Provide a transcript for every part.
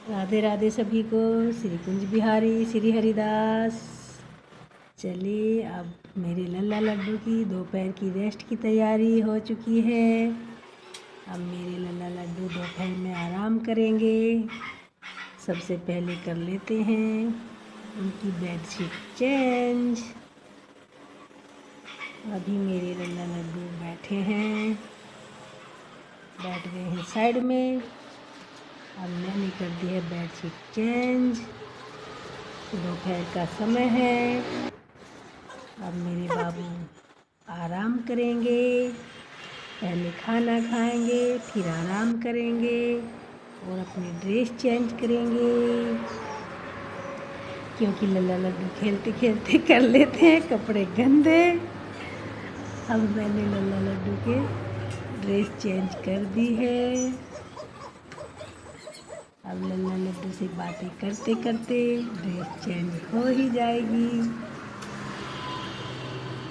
राधे राधे सभी को। श्री कुंज बिहारी श्री हरिदास। चलिए, अब मेरे लल्ला लड्डू की दोपहर की रेस्ट की तैयारी हो चुकी है। अब मेरे लल्ला लड्डू दोपहर में आराम करेंगे। सबसे पहले कर लेते हैं उनकी बेडशीट चेंज। अभी मेरे लल्ला लड्डू बैठ गए हैं साइड में। अब मैंने कर दी है बेडशीट चेंज। दोपहर का समय है। अब मेरे बाबू आराम करेंगे। पहले खाना खाएंगे, फिर आराम करेंगे और अपनी ड्रेस चेंज करेंगे, क्योंकि लल्ला लड्डू खेलते खेलते कर लेते हैं कपड़े गंदे। अब मैंने लल्ला लड्डू के ड्रेस चेंज कर दी है। अब लल्ला लड्डू से बातें करते करते ड्रेस चेंज हो ही जाएगी।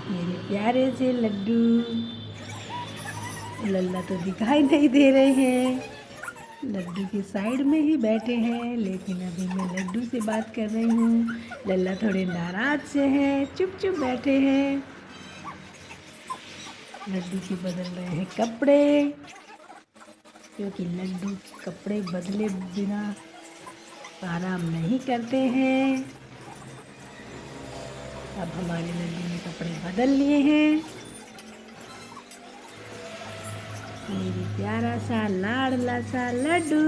मेरे प्यारे से लड्डू, लल्ला तो दिखाई नहीं दे रहे हैं, लड्डू के साइड में ही बैठे हैं, लेकिन अभी मैं लड्डू से बात कर रही हूँ। लल्ला थोड़े नाराज से हैं, चुप चुप बैठे हैं। लड्डू की बदल रहे हैं कपड़े, क्योंकि लड्डू कपड़े बदले बिना आराम नहीं करते हैं। अब हमारे लड्डू ने कपड़े बदल लिए हैं। मेरी प्यारा सा लाडला सा लड्डू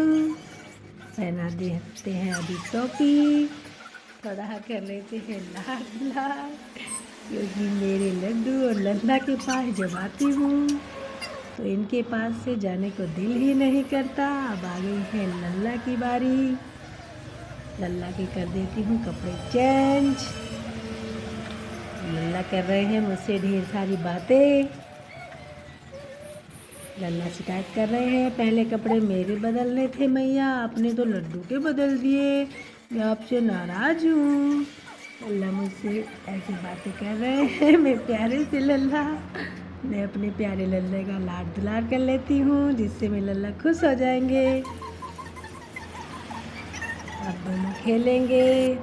पहना देते हैं अभी टोपी। थोड़ा कर लेते हैं लाडला, क्योंकि मेरे लड्डू और लल्ला के पास जब आती हूँ तो इनके पास से जाने को दिल ही नहीं करता। अब आ गई है लल्ला की बारी। लल्ला के कर देती हूँ कपड़े चेंज। लल्ला कर रहे हैं मुझसे ढेर सारी बातें। लल्ला शिकायत कर रहे हैं, पहले कपड़े मेरे बदलने थे मैया, आपने तो लड्डू के बदल दिए, मैं आपसे नाराज़ हूँ। लल्ला मुझसे ऐसी बातें कर रहे हैं। मैं प्यारे से लल्ला, मैं अपने प्यारे लल्ले का लाड दुलार कर लेती हूँ, जिससे मैं लल्ला खुश हो जाएंगे। अब दोनों खेलेंगे।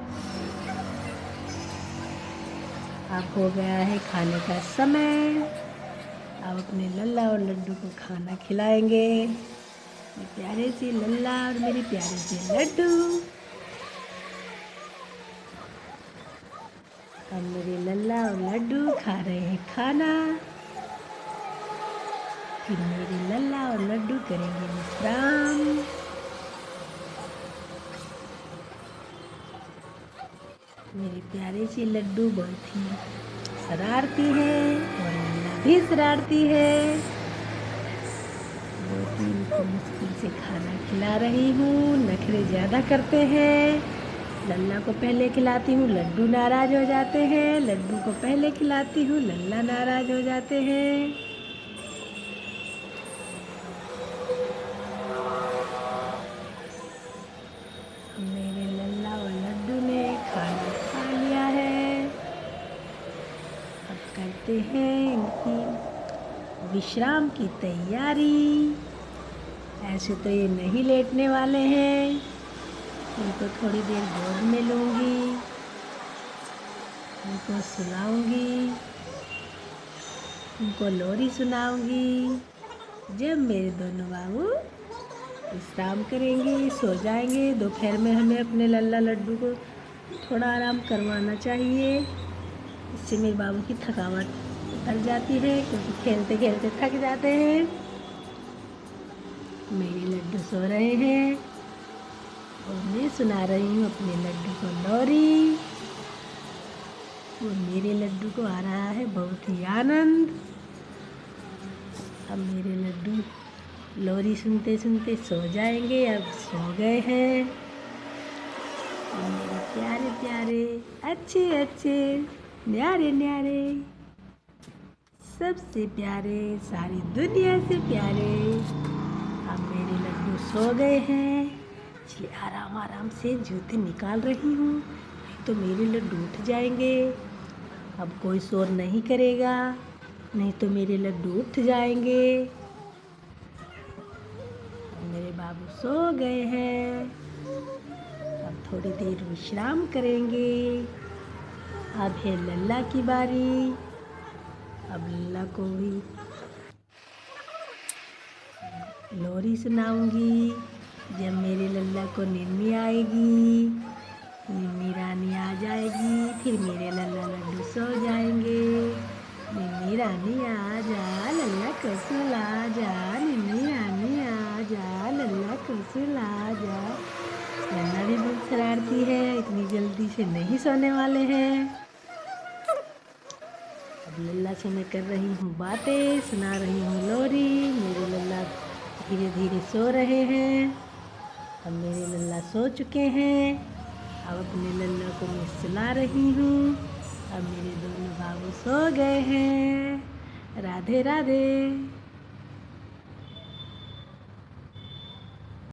अब हो गया है खाने का समय। अब अपने लल्ला और लड्डू को खाना खिलाएंगे। मेरे प्यारे से लल्ला और मेरे प्यारे से लड्डू। अब मेरे लल्ला और लड्डू खा रहे हैं खाना। फिर मेरे लल्ला और लड्डू करेंगे विश्राम। मेरे प्यारे से लड्डू बहुत ही शरारती है और लल्ला भी शरारती है। बहुत ही इनको मुश्किल से खाना खिला रही हूँ, नखरे ज़्यादा करते हैं। लल्ला को पहले खिलाती हूँ, लड्डू नाराज़ हो जाते हैं। लड्डू को पहले खिलाती हूँ, लल्ला नाराज़ हो जाते हैं। मेरे लल्ला और लड्डू ने खाना खा लिया है। अब करते हैं इनकी विश्राम की तैयारी। ऐसे तो ये नहीं लेटने वाले हैं, इनको थोड़ी देर गोद में लूँगी, इनको सुलाऊंगी, इनको लोरी सुनाऊंगी। जब मेरे दोनों बाबू विश्राम करेंगे, सो जाएंगे। दोपहर में हमें अपने लल्ला लड्डू को थोड़ा आराम करवाना चाहिए, इससे मेरे बाबू की थकावट उतर जाती है, क्योंकि खेलते खेलते थक जाते हैं। मेरे लड्डू सो रहे हैं और मैं सुना रही हूँ अपने लड्डू को लोरी। और मेरे लड्डू को आ रहा है बहुत ही आनंद। अब मेरे लड्डू लोरी सुनते सुनते सो जाएंगे। अब सो गए हैं। और मेरे प्यारे प्यारे, अच्छे अच्छे, न्यारे न्यारे, सबसे प्यारे, सारी दुनिया से प्यारे, अब मेरे लड्डू सो गए हैं। इसलिए आराम आराम से जूते निकाल रही हूँ, नहीं तो मेरे लड्डू उठ जाएंगे। अब कोई शोर नहीं करेगा, नहीं तो मेरे लड्डू उठ जाएंगे। मेरे बाबू सो गए हैं। थोड़ी देर विश्राम करेंगे। अब है लल्ला की बारी। अब लल्ला को भी लोरी सुनाऊंगी। जब मेरे लल्ला को नींद आएगी, निन्नी रानी आ जाएगी, फिर मेरे लल्ला लड्डू सो जाएंगे। निन्नी रानी आ जा, लल्ला को सुला जा, निन्नी रानी आ जा, लल्ला को सुला जा। लल्ला भी बहुत शरारती है, इतनी जल्दी से नहीं सोने वाले हैं। अब लल्ला से मैं कर रही हूँ बातें, सुना रही हूँ लोरी। मेरे लल्ला धीरे धीरे सो रहे हैं। अब मेरे लल्ला सो चुके हैं। अब अपने लल्ला को मैं सुला रही हूँ। अब मेरे दोनों बाबू सो गए हैं। राधे राधे।